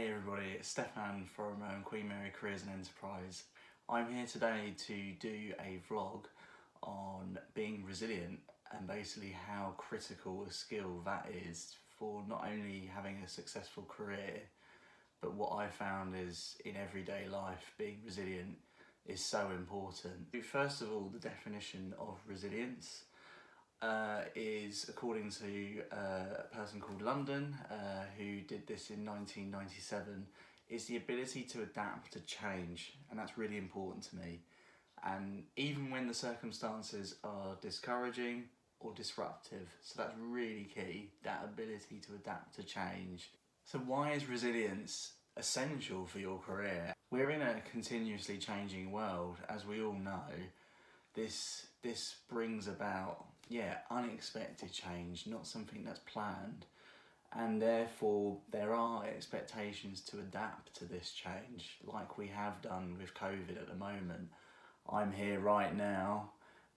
Hey everybody, it's Stefan from Queen Mary Careers and Enterprise. I'm here today to do a vlog on being resilient and basically how critical a skill that is for not only having a successful career, but what I found is in everyday life being resilient is so important. First of all, the definition of resilience is, according to a person called London, who did this in 1997, is the ability to adapt to change, and that's really important to me. And even when the circumstances are discouraging or disruptive, so that's really key, that ability to adapt to change. So why is resilience essential for your career? We're in a continuously changing world, as we all know. This brings about unexpected change, not something that's planned, and therefore there are expectations to adapt to this change, like we have done with COVID at the moment. I'm here right now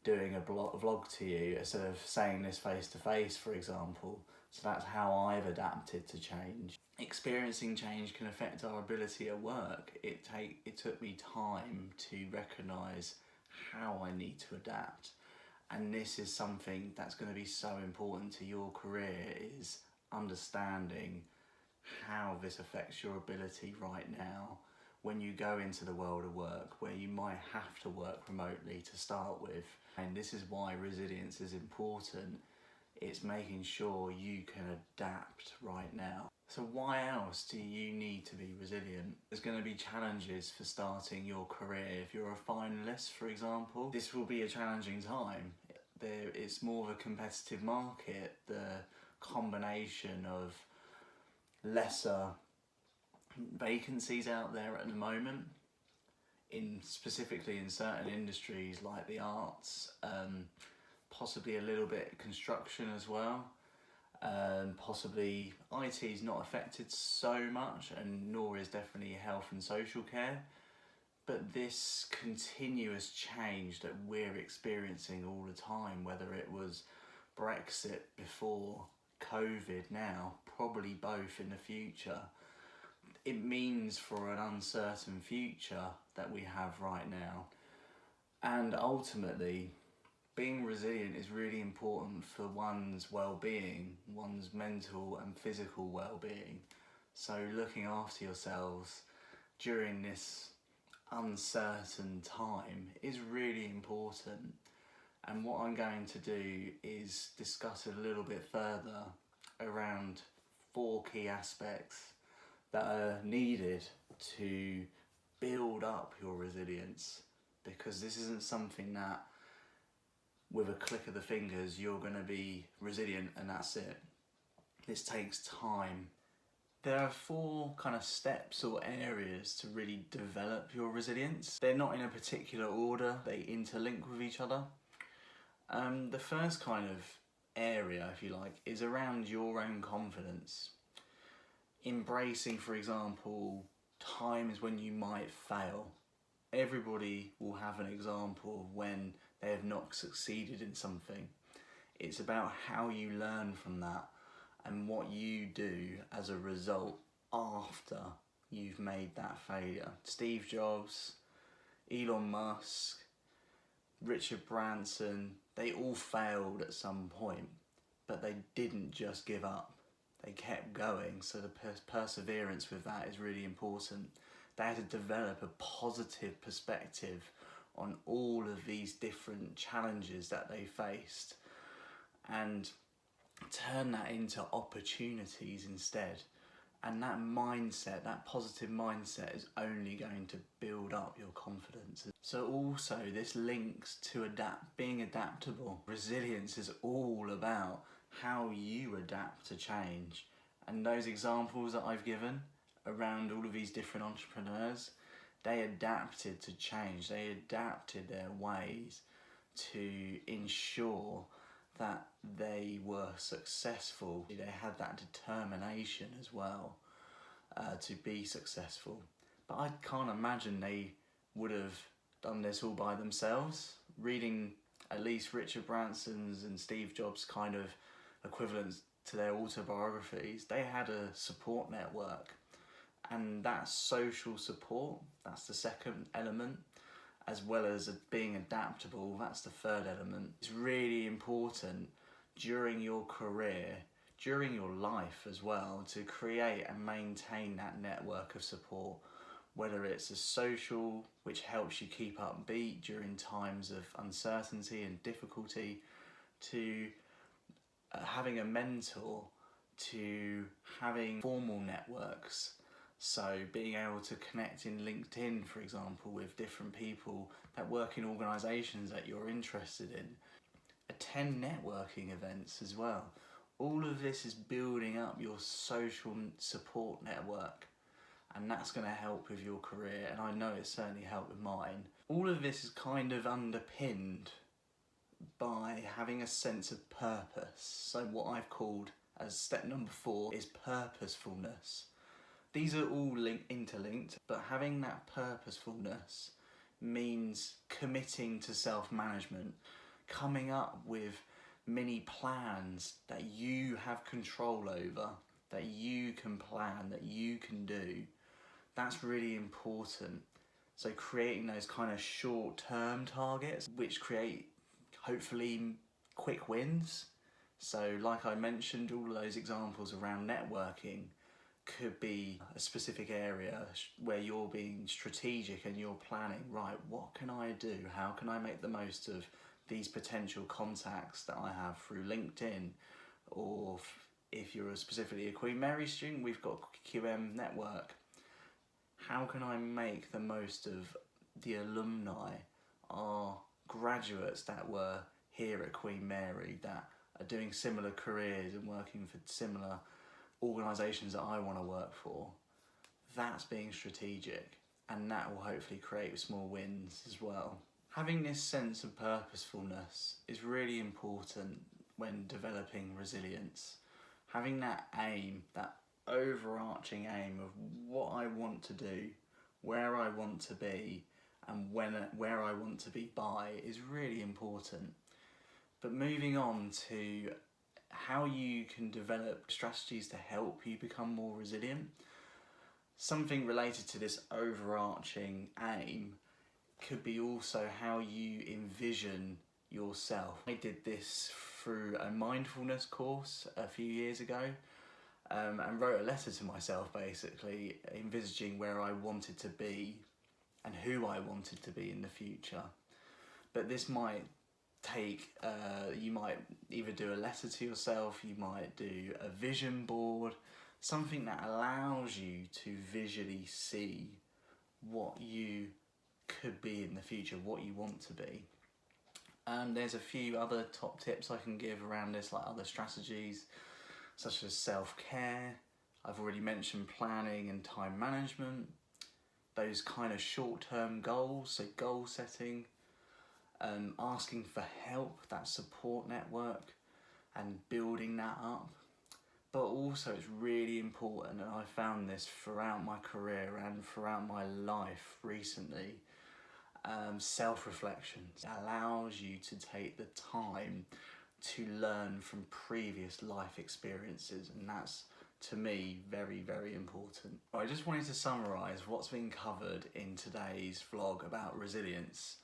doing a vlog to you instead of saying this face to face, for example. So that's how I've adapted to change. Experiencing change can affect our ability at work. It took me time to recognise how I need to adapt. And this is something that's going to be so important to your career, is understanding how this affects your ability right now when you go into the world of work, where you might have to work remotely to start with. And this is why resilience is important. It's making sure you can adapt right now. So why else do you need to be resilient? There's going to be challenges for starting your career. If you're a finalist, for example, this will be a challenging time. It's more of a competitive market. The combination of lesser vacancies out there at the moment, specifically in certain industries like the arts, possibly a little bit construction as well. Possibly IT is not affected so much, and nor is definitely health and social care. But this continuous change that we're experiencing all the time, whether it was Brexit before, COVID now, probably both in the future, it means for an uncertain future that we have right now. And ultimately, being resilient is really important for one's well-being, one's mental and physical well-being. So looking after yourselves during this uncertain time is really important. And what I'm going to do is discuss a little bit further around 4 key aspects that are needed to build up your resilience, because this isn't something that with a click of the fingers you're going to be resilient and that's it. This takes time. There are 4 kind of steps or areas to really develop your resilience. They're not in a particular order, they interlink with each other. The first kind of area, if you like, is around your own confidence. Embracing, for example, times when you might fail. Everybody will have an example of when they have not succeeded in something. It's about how you learn from that and what you do as a result after you've made that failure. Steve Jobs, Elon Musk, Richard Branson, they all failed at some point, but they didn't just give up. They kept going, so the perseverance with that is really important. They had to develop a positive perspective on all of these different challenges that they faced and turn that into opportunities instead. And that mindset, that positive mindset, is only going to build up your confidence. So also this links to being adaptable. Resilience is all about how you adapt to change. And those examples that I've given around all of these different entrepreneurs, they adapted to change. They adapted their ways to ensure that they were successful. They had that determination as well to be successful. But I can't imagine they would have done this all by themselves. Reading at least Richard Branson's and Steve Jobs' kind of equivalents to their autobiographies, they had a support network And that's social support, that's the second element, as well as being adaptable, that's the third element. It's really important during your career, during your life as well, to create and maintain that network of support, whether it's a social, which helps you keep upbeat during times of uncertainty and difficulty, to having a mentor, to having formal networks. So being able to connect in LinkedIn, for example, with different people that work in organisations that you're interested in. Attend networking events as well. All of this is building up your social support network, and that's going to help with your career, and I know it's certainly helped with mine. All of this is kind of underpinned by having a sense of purpose. So what I've called as step number 4 is purposefulness. These are all interlinked, but having that purposefulness means committing to self-management, coming up with mini plans that you have control over, that you can plan, that you can do. That's really important. So creating those kind of short-term targets, which create hopefully quick wins. So like I mentioned, all of those examples around networking could be a specific area where you're being strategic and you're planning, right, what can I do? How can I make the most of these potential contacts that I have through LinkedIn? Or if you're specifically a Queen Mary student, we've got QM Network. How can I make the most of the alumni, our graduates that were here at Queen Mary, that are doing similar careers and working for similar organisations that I want to work for? That's being strategic, and that will hopefully create small wins as well. Having this sense of purposefulness is really important when developing resilience. Having that aim, that overarching aim of what I want to do, where I want to be, and where I want to be by is really important. But moving on to how you can develop strategies to help you become more resilient. Something related to this overarching aim could be also how you envision yourself. I did this through a mindfulness course a few years ago, and wrote a letter to myself basically envisaging where I wanted to be and who I wanted to be in the future. But this might take, you might either do a letter to yourself, you might do a vision board, something that allows you to visually see what you could be in the future, what you want to be. And there's a few other top tips I can give around this, like other strategies such as self-care. I've already mentioned planning and time management, those kind of short-term goals, so goal setting, asking for help, that support network, and building that up. But also it's really important, and I found this throughout my career and throughout my life recently, self-reflection. It allows you to take the time to learn from previous life experiences, and that's, to me, very, very important. I just wanted to summarise what's been covered in today's vlog about resilience.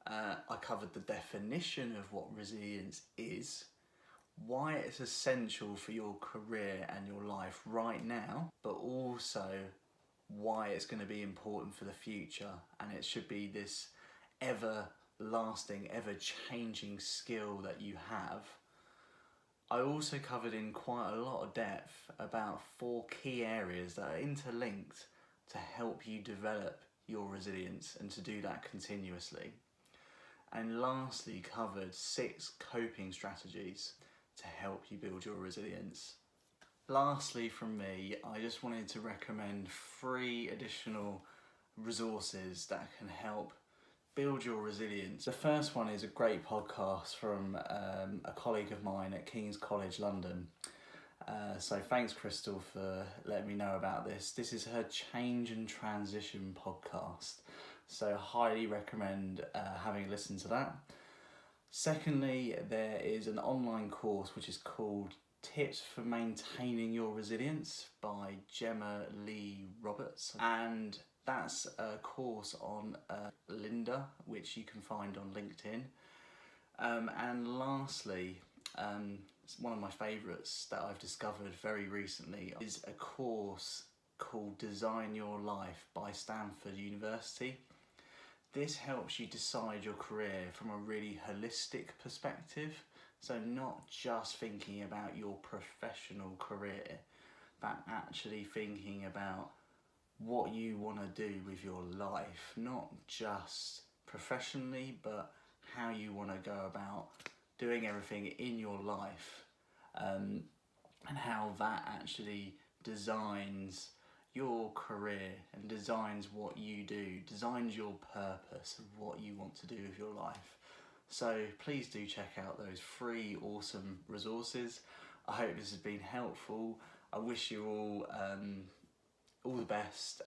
I covered the definition of what resilience is, why it's essential for your career and your life right now, but also why it's going to be important for the future, and it should be this ever-lasting, ever-changing skill that you have. I also covered in quite a lot of depth about 4 key areas that are interlinked to help you develop your resilience and to do that continuously. And lastly, covered 6 coping strategies to help you build your resilience. Lastly from me, I just wanted to recommend 3 additional resources that can help build your resilience. The first one is a great podcast from a colleague of mine at King's College London. So thanks Crystal for letting me know about this. This is her Change and Transition podcast. So highly recommend having a listen to that. Secondly, there is an online course which is called Tips for Maintaining Your Resilience by Gemma Lee Roberts, and that's a course on Linda, which you can find on LinkedIn. And lastly, one of my favourites that I've discovered very recently is a course called Design Your Life by Stanford University. This helps you decide your career from a really holistic perspective. So not just thinking about your professional career, but actually thinking about what you want to do with your life, not just professionally, but how you want to go about doing everything in your life, and how that actually designs your career and designs what you do, designs your purpose of what you want to do with your life. So please do check out those free awesome resources. I hope this has been helpful. I wish you all the best,